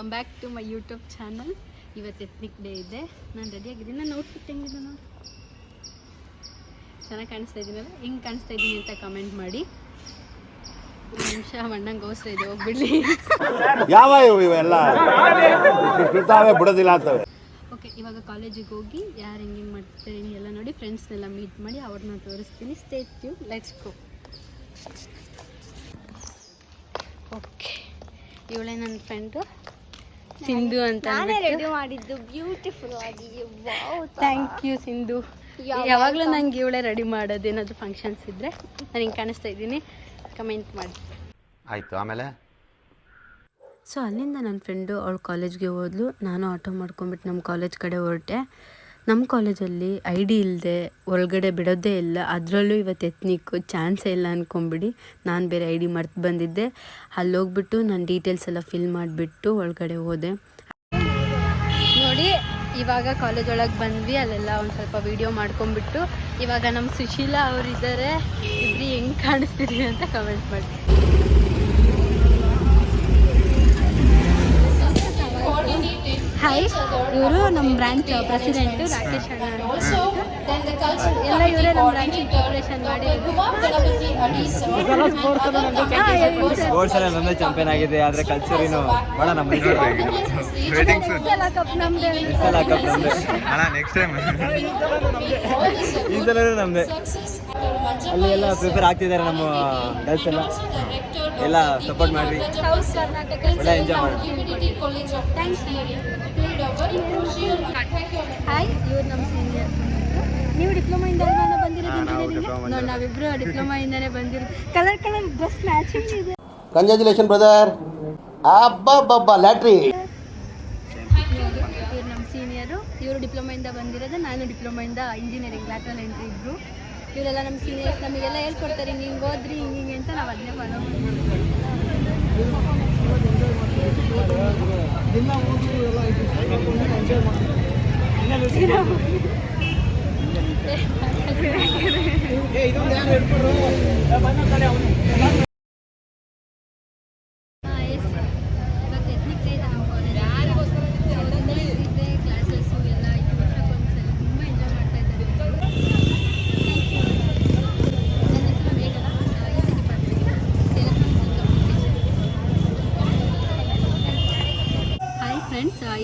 Welcome back to my YouTube channel. ಇವತ್ತು ethnic day ಇದೆ. ನಾನು ರೆಡಿ ಆಗಿದ್ದೀನಿ. ನನ್ನ ಔಟ್ಫಿಟ್ ಹೆಂಗಿದೆ ನೋಡಿ, ಚೆನ್ನಾಗಿ ಕಾಣಿಸ್ತಾ ಇದ್ದೀನಲ್ಲ? ಹೆಂಗೆ ಕಾಣಿಸ್ತಾ ಇದ್ದೀನಿ ಅಂತ ಕಮೆಂಟ್ ಮಾಡಿ. ಒಂದು ನಿಮಿಷ ಮಣ್ಣಂಗೆ ಅವಸರ ಇದೆ, ಹೋಗ್ಬಿಡ್ಲಿ. ಯಾವ ಇವೆಲ್ಲ ಬಿಡೋದಿಲ್ಲ ಅಂತವೆ. ಓಕೆ, ಇವಾಗ ಕಾಲೇಜಿಗೆ ಹೋಗಿ ಯಾರು ಹೆಂಗೆ ಮಾಡ್ತಾರೆ ಎಲ್ಲ ನೋಡಿ, ಫ್ರೆಂಡ್ಸ್ನೆಲ್ಲ ಮೀಟ್ ಮಾಡಿ ಅವ್ರನ್ನ ತೋರಿಸ್ತೀನಿ. Stay tune, let's go. Okay, ಇವಳೇ ನನ್ನ ಫ್ರೆಂಡು ಸಿಂಧು ಅಂತ. ರೆಡಿ ಮಾಡಿದ್ದು ಬ್ಯೂಟಿಫುಲ್ ಆಗಿ. Thank you Sindhu. ಯಾವಾಗಲೂ ನಂಗೆ ಇವಳೇ ರೆಡಿ ಮಾಡೋದು. ಏನಾದರೂ ಫಂಕ್ಷನ್ಸ್ ಇದ್ದರೆ ನಾನು ಹಿಂಗೆ ಕಾಣಿಸ್ತಾ ಇದ್ದೀನಿ, ಕಮೆಂಟ್ ಮಾಡಿ. ಆಯಿತು. ಆಮೇಲೆ ಸೊ ಅಲ್ಲಿಂದ ನನ್ನ ಫ್ರೆಂಡು ಅವಳು ಕಾಲೇಜ್ಗೆ ಹೋದ್ಲು. ನಾನು ಆಟೋ ಮಾಡ್ಕೊಂಬಿಟ್ಟು ನಮ್ಮ ಕಾಲೇಜ್ ಕಡೆ ಹೊರಟೆ. ನಮ್ಮ ಕಾಲೇಜಲ್ಲಿ ಐ ಡಿ ಇಲ್ಲದೆ ಒಳಗಡೆ ಬಿಡೋದೇ ಇಲ್ಲ. ಅದರಲ್ಲೂ ಇವತ್ತು ಎತ್ನಿಕ್ಕು ಚಾನ್ಸೇ ಇಲ್ಲ ಅಂದ್ಕೊಂಬಿಡಿ. ನಾನು ಬೇರೆ ಐ ಡಿ ಮರ್ತು ಬಂದಿದ್ದೆ. ಅಲ್ಲಿ ಹೋಗ್ಬಿಟ್ಟು ನಾನು ಡೀಟೇಲ್ಸ್ ಎಲ್ಲ ಫಿಲ್ ಮಾಡಿಬಿಟ್ಟು ಒಳಗಡೆ ಹೋದೆ. ನೋಡಿ, ಇವಾಗ ಕಾಲೇಜ್ ಒಳಗೆ ಬಂದ್ವಿ. ಅಲ್ಲೆಲ್ಲ ಒಂದು ಸ್ವಲ್ಪ ವೀಡಿಯೋ ಮಾಡ್ಕೊಂಬಿಟ್ಟು ಇವಾಗ ನಮ್ಮ ಸುಶೀಲಾ ಅವರಿದ್ದಾರೆ. ಇಬ್ಬರು ಹೆಂಗೆ ಕಾಣಿಸ್ತಿದ್ದೀವಿ ಅಂತ ಕಮೆಂಟ್ ಮಾಡಿ. ಹಾಯ್, ಇವರು ನಮ್ಮ ಬ್ರಾಂಚ್ ಪ್ರೆಸಿಡೆಂಟು ರಾಕೇಶ್ ಅಣ್ಣ ಎಲ್ಲ. ಇವರೇ ನಮ್ಮ ಬ್ರಾಂಚ್ ಪ್ರಿಪರೇಷನ್ ಮಾಡಿ ಸ್ಪೋರ್ಟ್ಸ್ ಎಲ್ಲ ನಮ್ಮದೇ ಚಾಂಪಿಯನ್ ಆಗಿದೆ. ಆದರೆ ಕಲ್ಚರಿನೂ ಭಾಳ ನಮ್ಮ ಕಪ್ ನಮ್ಮದೇ. ಈ ಸಲ ನಮ್ಮದೇ. ಅಲ್ಲಿ ಎಲ್ಲ ಪ್ರಿಪೇರ್ ಆಗ್ತಿದ್ದಾರೆ ನಮ್ಮ ಗರ್ಲ್ಸ್ ಎಲ್ಲ ಸಪೋರ್ಟ್ ಮಾಡಿರಿ. ಸೌತ್ ಕರ್ನಾಟಕ ಒಳ್ಳೆ ಎಂಜಾಯ್ ಮಾಡಿ. ಹಾಯ್, ಇವ್ರು ನಮ್ಮ ಸೀನಿಯರ್. ನೀವು ಡಿಪ್ಲೊಮಾಯಿಂದ ಅಲ್ವಾ ಬಂದಿರೋದು? ನಾವಿಬ್ರು ಡಿಪ್ಲೊಮಾಯಿಂದನೇ ಬಂದಿರೋದು. ಕಲರ್ ಕಲರ್ ಡ್ರೆಸ್ ಮ್ಯಾಚಿಂಗ್ ಇದೆ. Congratulation brother. ಅಬ್ಬಬ್ಬಬ್ಬ ಲ್ಯಾಟ್ರಿ. ಇವ್ರು ನಮ್ಮ ಸೀನಿಯರು. ಇವರು ಡಿಪ್ಲೊಮಾಯಿಂದ ಬಂದಿರೋದು, ನಾನು ಡಿಪ್ಲೊಮಾಯಿಂದ ಇಂಜಿನಿಯರಿಂಗ್ ಲ್ಯಾಟ್ರಲ್ ಎಂಟ್ರಿ ಇಬ್ಬರು. ಇವರೆಲ್ಲ ನಮ್ಮ ಸೀನಿಯರ್ಸ್. ನಮಗೆಲ್ಲ ಹೇಳ್ಕೊಡ್ತಾರೆ, ಹಿಂಗೆ ಹೋದ್ರಿ ಹಿಂಗೆ ಅಂತ. ನಾವು ಅದನ್ನೇ ಫಾಲೋ ಮಾಡ್ತೀವಿ.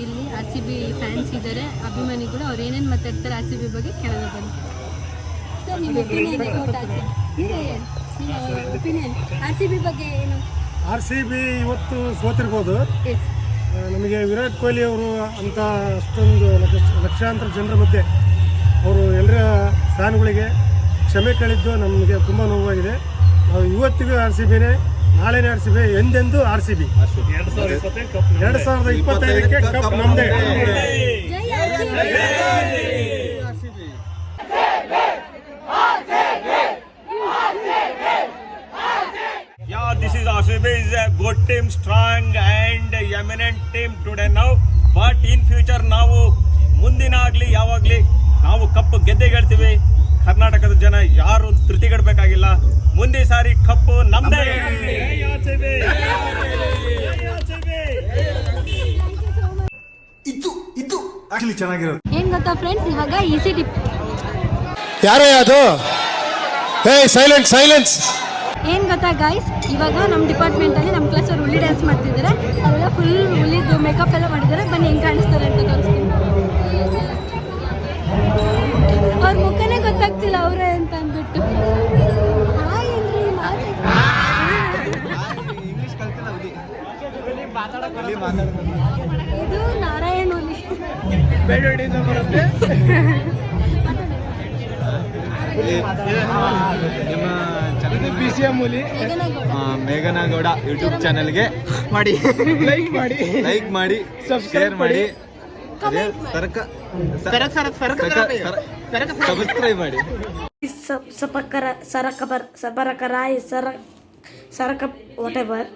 ಇಲ್ಲಿ ಆರ್ ಸಿ ಬಿ ಫ್ಯಾನ್ಸ್ ಇದ್ದಾರೆ, ಅಭಿಮಾನಿಗಳು. ಅವ್ರು ಏನೇನು ಮಾತಾಡ್ತಾರೆ ಆರ್ ಸಿ ಬಿ ಬಗ್ಗೆ ಕೇಳೋಣ ಬನ್ನಿ. ಸರ್, ನಿಮ್ಮ ಒಪಿನಿಯನ್ ಆರ್ ಸಿ ಬಿ ಬಗ್ಗೆ ಏನು? ಆರ್ ಸಿ ಬಿ ಇವತ್ತು ಸೋತಿರ್ಬೋದು. ನಮಗೆ ವಿರಾಟ್ ಕೊಹ್ಲಿ ಅವರು ಅಂತ ಅಷ್ಟೊಂದು ಲಕ್ಷಾಂತರ ಜನರ ಮಧ್ಯೆ ಅವರು ಎಲ್ಲರ ಫ್ಯಾನ್ಗಳಿಗೆ ಕ್ಷಮೆ ಕೇಳಿದ್ದು ನಮಗೆ ತುಂಬ ನೋವಾಗಿದೆ. ನಾವು ಇವತ್ತಿಗೂ ಆರ್ ಸಿ ಬಿನೇ, ನಾಳೆನೇ ಆರ್ ಸಿ ಬಿ, ಎಂದೆಂದು ಆರ್ ಸಿ ಬಿ. 2025ಕ್ಕೆ ಕಪ್ ನಮ್ಮದೇ. Yeah, this is RCB is a good team, strong and eminent team today now. But in future ನಾವು ಮುಂದಿನ ಆಗಲಿ ಯಾವಾಗಲಿ ನಾವು ಕಪ್ ಗೆದ್ದೇ ಗೆಲ್ತೀವಿ. ಕರ್ನಾಟಕದ ಜನ ಯಾರು ತೃಪ್ತಿಗಡಬೇಕಾಗಿಲ್ಲ. ಮುಂದೆ ಸಾರಿ ಕಪ್ಪು ನಮ್ಮದೇ. ಇದು ಆಕ್ಚುಲಿ ಚೆನ್ನಾಗಿರೋದು. ಏನ್ ಗೊತ್ತಾ ಫ್ರೆಂಡ್ಸ್, ಇವಾಗ ಈಸಿ ಟಿಪ್. ಯಾರೇ ಅದು? ಹೇ ಸೈಲೆನ್ಸ್ ಸೈಲೆನ್ಸ್. ಏನು ಗೊತ್ತಾ ಗೈಸ್, ಇವಾಗ ನಮ್ಮ ಡಿಪಾರ್ಟ್ಮೆಂಟಲ್ಲಿ ನಮ್ಮ ಕ್ಲಾಸ್ ಅವ್ರು ಹುಲಿ ಡ್ಯಾನ್ಸ್ ಮಾಡ್ತಿದ್ದಾರೆ. ಅವರೆಲ್ಲ ಫುಲ್ ಹುಲಿದು ಮೇಕಪ್ ಎಲ್ಲ ಮಾಡಿದ್ದಾರೆ. ಬನ್ನಿ ಹೆಂಗೆ ಕಾಣಿಸ್ತಾರೆ ಅಂತ ತೋರಿಸ್ತೀನಿ. ಅವ್ರ ಮುಖನೇ ಗೊತ್ತಾಗ್ತಿಲ್ಲ ಅವರೇ ಅಂತ ಅಂದ್ಬಿಟ್ಟು. ಇದು ನಾರಾಯಣ ಹುಲಿ. ಮೇಘನಗೌಡ ಯೂಟ್ಯೂಬ್ ಚಾನಲ್ಗೆ ಮಾಡಿ, ಲೈಕ್ ಮಾಡಿ, ಶೇರ್ ಮಾಡಿ, ಸಬ್ಸ್ಕ್ರೈಬ್ ಮಾಡಿ. ಸರಕ ವಾಟೆವರ್.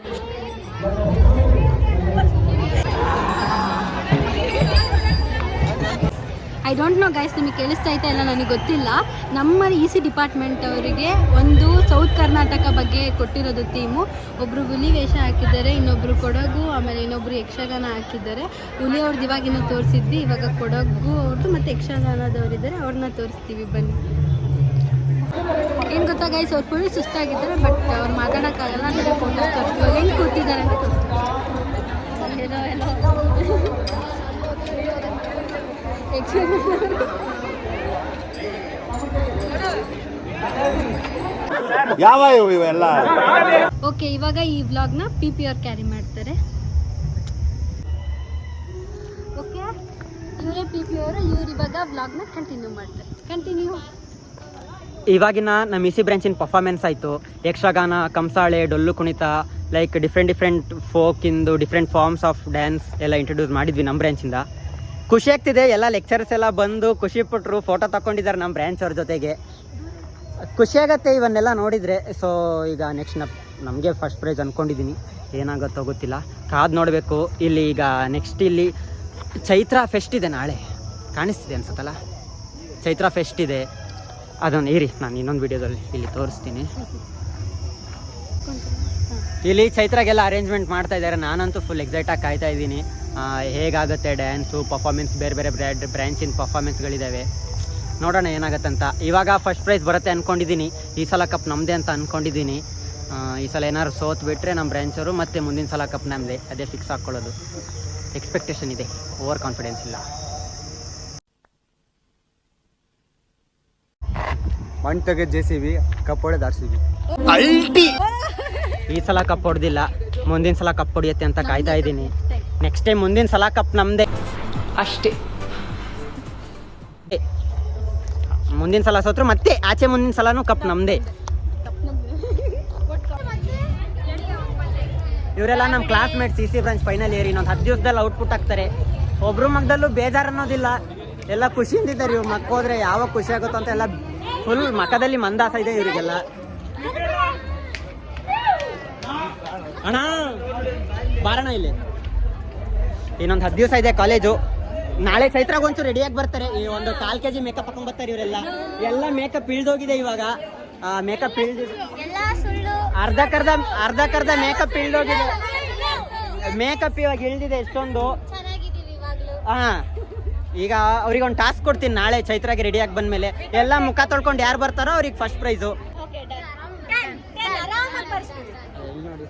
ಐ ಡೋಂಟ್ ನೋ ಗೈಸ್, ನಿಮಗೆ ಕೇಳಿಸ್ತಾ ಐತಾ ಇಲ್ಲ ನನಗೆ ಗೊತ್ತಿಲ್ಲ. ನಮ್ಮ EC ಡಿಪಾರ್ಟ್ಮೆಂಟ್ ಅವರಿಗೆ ಒಂದು ಸೌತ್ ಕರ್ನಾಟಕ ಬಗ್ಗೆ ಕೊಟ್ಟಿರೋದು ಥೀಮು. ಒಬ್ಬರು ಹುಲಿ ವೇಷ ಹಾಕಿದ್ದಾರೆ, ಇನ್ನೊಬ್ಬರು ಕೊಡಗು, ಆಮೇಲೆ ಇನ್ನೊಬ್ಬರು ಯಕ್ಷಗಾನ ಹಾಕಿದ್ದಾರೆ. ಹುಲಿ ಅವ್ರದ್ದು ಇವಾಗಿನ ತೋರಿಸಿದ್ವಿ, ಇವಾಗ ಕೊಡಗು ಅವ್ರದ್ದು ಮತ್ತು ಯಕ್ಷಗಾನದವರಿದ್ದಾರೆ, ಅವ್ರನ್ನ ತೋರಿಸ್ತೀವಿ ಬನ್ನಿ. ಏನು ಗೊತ್ತಾ ಗೈಸ್, ಅವ್ರು ಫುಲ್ ಸುಸ್ತಾಗಿದ್ದಾರೆ, ಬಟ್ ಅವ್ರು ಮಾತಾಡೋಕ್ಕಾಗಲ್ಲ. ಅಂದರೆ ಫೋಟೋಸ್ ತೋರಿಸ್ತೀವಿ, ಹೆಂಗೆ ಕೂತಿದ್ದಾರೆ ಅಂತ ತೋರಿಸ್ತೀವಿ. ಏನೋ ಯಾವ ಇವೆಲ್ಲ? ಓಕೆ, ಇವಾಗ ಈ ವ್ಲಾಗ್ನ PP ಅವ್ರು ಕ್ಯಾರಿ ಮಾಡ್ತಾರೆ. ಓಕೆ, ಇವರೇ PP ಅವರು, ಇವ್ರು ಇವಾಗ ವ್ಲಾಗ್ನ ಕಂಟಿನ್ಯೂ ಮಾಡ್ತಾರೆ. ಕಂಟಿನ್ಯೂ. ಇವಾಗಿನ ನಮ್ಮ EC ಬ್ರಾಂಚಿನ ಪರ್ಫಾರ್ಮೆನ್ಸ್ ಆಯಿತು. ಯಕ್ಷಗಾನ, ಕಂಸಾಳೆ, ಡೊಳ್ಳು ಕುಣಿತ, ಲೈಕ್ ಡಿಫ್ರೆಂಟ್ ಫೋಕಿಂದು ಡಿಫ್ರೆಂಟ್ ಫಾರ್ಮ್ಸ್ ಆಫ್ ಡ್ಯಾನ್ಸ್ ಎಲ್ಲ ಇಂಟ್ರೊಡ್ಯೂಸ್ ಮಾಡಿದ್ವಿ ನಮ್ಮ ಬ್ರ್ಯಾಂಚಿಂದ. ಖುಷಿ ಆಗ್ತಿದೆ. ಎಲ್ಲ ಲೆಕ್ಚರ್ಸ್ ಎಲ್ಲ ಬಂದು ಖುಷಿ ಪಟ್ಟರು, ಫೋಟೋ ತಗೊಂಡಿದ್ದಾರೆ ನಮ್ಮ ಬ್ರ್ಯಾಂಚ್ ಅವ್ರ ಜೊತೆಗೆ. ಖುಷಿಯಾಗತ್ತೆ ಇವನ್ನೆಲ್ಲ ನೋಡಿದರೆ. ಸೊ ಈಗ ನೆಕ್ಸ್ಟ್ ನಮಗೆ ಫಸ್ಟ್ ಪ್ರೈಸ್ ಅಂದ್ಕೊಂಡಿದ್ದೀನಿ, ಏನಾಗುತ್ತೋ ಗೊತ್ತಿಲ್ಲ, ಕಾದು ನೋಡಬೇಕು. ಇಲ್ಲಿ ಈಗ ನೆಕ್ಸ್ಟ್ ಇಲ್ಲಿ ಚೈತ್ರ ಫೆಸ್ಟ್ ಇದೆ, ನಾಳೆ ಕಾಣಿಸ್ತಿದೆ ಅನ್ಸುತ್ತಲ್ಲ, ಚೈತ್ರ ಫೆಸ್ಟ್ ಇದೆ. ಅದನ್ನು ಇರಿ, ನಾನು ಇನ್ನೊಂದು ವಿಡಿಯೋದಲ್ಲಿ ಇಲ್ಲಿ ತೋರಿಸ್ತೀನಿ. ಇಲ್ಲಿ ಚೈತ್ರಾಗೆಲ್ಲ ಅರೇಂಜ್ಮೆಂಟ್ ಮಾಡ್ತಾ ಇದ್ದಾರೆ. ನಾನಂತೂ ಫುಲ್ ಎಕ್ಸೈಟಾಗಿ ಕಾಯ್ತಾ ಇದ್ದೀನಿ. ಹೇಗಾಗುತ್ತೆ ಡ್ಯಾನ್ಸು, ಪರ್ಫಾರ್ಮೆನ್ಸ್, ಬೇರೆ ಬೇರೆ ಬ್ರ್ಯಾಂಚಿನ ಪರ್ಫಾರ್ಮೆನ್ಸ್ಗಳಿದ್ದಾವೆ, ನೋಡೋಣ ಏನಾಗತ್ತಂತ. ಇವಾಗ ಫಸ್ಟ್ ಪ್ರೈಸ್ ಬರುತ್ತೆ ಅಂದ್ಕೊಂಡಿದ್ದೀನಿ. ಈ ಸಲ ಕಪ್ ನಮ್ಮದೇ ಅಂತ ಅಂದ್ಕೊಂಡಿದ್ದೀನಿ. ಈ ಸಲ ಏನಾದ್ರು ಸೋತ್ ಬಿಟ್ಟರೆ ನಮ್ಮ ಬ್ರ್ಯಾಂಚವರು, ಮತ್ತು ಮುಂದಿನ ಸಲ ಕಪ್ ನಮ್ಮದೇ, ಅದೇ ಫಿಕ್ಸ್ ಹಾಕ್ಕೊಳ್ಳೋದು. ಎಕ್ಸ್ಪೆಕ್ಟೇಷನ್ ಇದೆ, ಓವರ್ ಕಾನ್ಫಿಡೆನ್ಸ್ ಇಲ್ಲ. ಮಣ್ಣು ತೆಗೆದು JCB, ಕಪ್ ಹೊಡೆದು RCB. ಈ ಸಲ ಕಪ್ ಹೊಡೆದಿಲ್ಲ, ಮುಂದಿನ ಸಲ ಕಪ್ ಹೊಡಿಯುತ್ತೆ ಅಂತ ಕಾಯ್ತಾ ಇದ್ದೀನಿ. ನೆಕ್ಸ್ಟ್ ಟೈಮ್ ಮುಂದಿನ ಸಲ ಕಪ್ ನಮ್ಮದೇ ಅಷ್ಟೇ. ಮುಂದಿನ ಸಲ ಸೋತ್ರು ಮತ್ತೆ ಆಚೆ ಮುಂದಿನ ಸಲನೂ ಕಪ್ ನಮ್ಮದೇ. ಇವರೆಲ್ಲ ನಮ್ಮ classmates, CC branch final year. ಇನ್ನೊಂದು 10 ದಿವಸದಲ್ಲಿ ಔಟ್ಪುಟ್ ಆಗ್ತಾರೆ. ಒಬ್ರು ಮಗದಲ್ಲೂ ಬೇಜಾರು ಅನ್ನೋದಿಲ್ಲ, ಎಲ್ಲ ಖುಷಿಯಿಂದಿದ್ದಾರೆ. ಇವ್ರು ಮಕ್ಕ ಹೋದ್ರೆ ಯಾವಾಗ ಖುಷಿ ಆಗುತ್ತೋ ಅಂತ ಎಲ್ಲ ಫುಲ್ ಮಕ್ಕದಲ್ಲಿ ಮಂದಾಸ ಇದೆ ಇವರಿಗೆಲ್ಲ. ಅಣ್ಣ ಬಾರಣ ಇಲ್ಲಿ. ಇನ್ನೊಂದು 10 ದಿವಸ ಇದೆ ಕಾಲೇಜು. ನಾಳೆ ಚೈತ್ರಾಗ ಒಂಚೂರು ರೆಡಿಯಾಗಿ ಬರ್ತಾರೆ. ಈ ಒಂದು 4 kg ಮೇಕಪ್ ಹಾಕೊಂಡ್ ಬರ್ತಾರೆ ಇವರೆಲ್ಲ. ಎಲ್ಲ ಮೇಕಪ್ ಇಳ್ದೋಗಿದೆ ಇವಾಗ. ಮೇಕಪ್ ಇಳ್ದಿದೆ, ಅರ್ಧಕ್ಕರ್ಧ ಮೇಕಪ್ ಇಳ್ದೋಗಿದೆ. ಮೇಕಪ್ ಇವಾಗ ಇಳ್ದಿದೆ ಎಷ್ಟೊಂದು. ಈಗ ಅವ್ರಿಗೆ ಒಂದು ಟಾಸ್ಕ್ ಕೊಡ್ತೀನಿ, ನಾಳೆ ಚೈತ್ರಾಗೆ ರೆಡಿಯಾಗಿ ಬಂದ್ಮೇಲೆ ಎಲ್ಲ ಮುಖ ತೊಳ್ಕೊಂಡು ಯಾರು ಬರ್ತಾರೋ ಅವ್ರಿಗೆ ಫಸ್ಟ್ ಪ್ರೈಸು.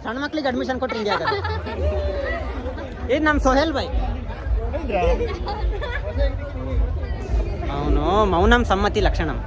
ಸಣ್ಣ ಮಕ್ಳಿಗೆ ಅಡ್ಮಿಷನ್ ಕೊಟ್ರಿ ಹಿಂಗೆ ಆಗ. ಇದು ನಮ್ಮ ಸೊಹೇಲ್ ಬಾಯ್, ಅವನು ಮೌನಂ ಸಮ್ಮತಿ ಲಕ್ಷಣಂ.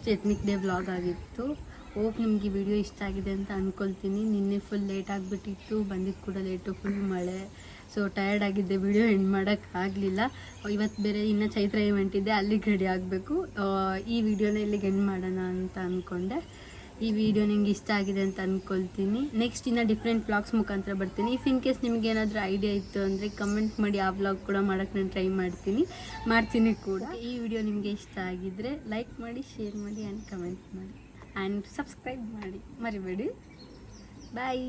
ಫಸ್ಟ್ ಎತ್ನಿಕ್ ಡೇ ವ್ಲಾಗ್ ಆಗಿತ್ತು. ಹೋಪ್ ನಿಮಗೆ ವಿಡಿಯೋ ಇಷ್ಟ ಆಗಿದೆ ಅಂತ ಅಂದ್ಕೊಳ್ತೀನಿ. ನಿನ್ನೆ ಫುಲ್ ಲೇಟ್ ಆಗಿಬಿಟ್ಟಿತ್ತು, ಬಂದಿದ್ದು ಕೂಡ ಲೇಟು, ಫುಲ್ ಮಳೆ. ಸೊ ಟಯರ್ಡ್ ಆಗಿದ್ದೆ, ವಿಡಿಯೋ ಎಂಡ್ ಮಾಡೋಕ್ಕಾಗಲಿಲ್ಲ. ಇವತ್ತು ಬೇರೆ ಇನ್ನು ಚೈತ್ರ ಇವೆಂಟ್ ಇದೆ, ಅಲ್ಲಿಗೆ ರೆಡಿ ಆಗಬೇಕು. ಈ ವಿಡಿಯೋನ ಇಲ್ಲಿಗೆ ಎಂಡ್ ಮಾಡೋಣ ಅಂತ ಅಂದ್ಕೊಂಡೆ. ಈ ವಿಡಿಯೋ ನಿಮ್ಗೆ ಇಷ್ಟ ಆಗಿದೆ ಅಂತ ಅಂದ್ಕೊಳ್ತೀನಿ. ನೆಕ್ಸ್ಟ್ ಇನ್ನು ಡಿಫ್ರೆಂಟ್ ವ್ಲಾಗ್ಸ್ ಮುಖಾಂತರ ಬರ್ತೀನಿ. ಇಫ್ ಇನ್ ಕೇಸ್ ನಿಮ್ಗೆ ಏನಾದರೂ ಐಡಿಯಾ ಇತ್ತು ಅಂದರೆ ಕಮೆಂಟ್ ಮಾಡಿ, ಆ ವ್ಲಾಗ್ ಕೂಡ ಮಾಡೋಕ್ಕೆ ನಾನು ಟ್ರೈ ಮಾಡ್ತೀನಿ ಕೂಡ. ಈ ವಿಡಿಯೋ ನಿಮಗೆ ಇಷ್ಟ ಆಗಿದ್ದರೆ ಲೈಕ್ ಮಾಡಿ, ಶೇರ್ ಮಾಡಿ ಆ್ಯಂಡ್ ಕಮೆಂಟ್ ಮಾಡಿ ಆ್ಯಂಡ್ ಸಬ್ಸ್ಕ್ರೈಬ್ ಮಾಡಿ ಮರಿಬೇಡಿ. ಬಾಯ್.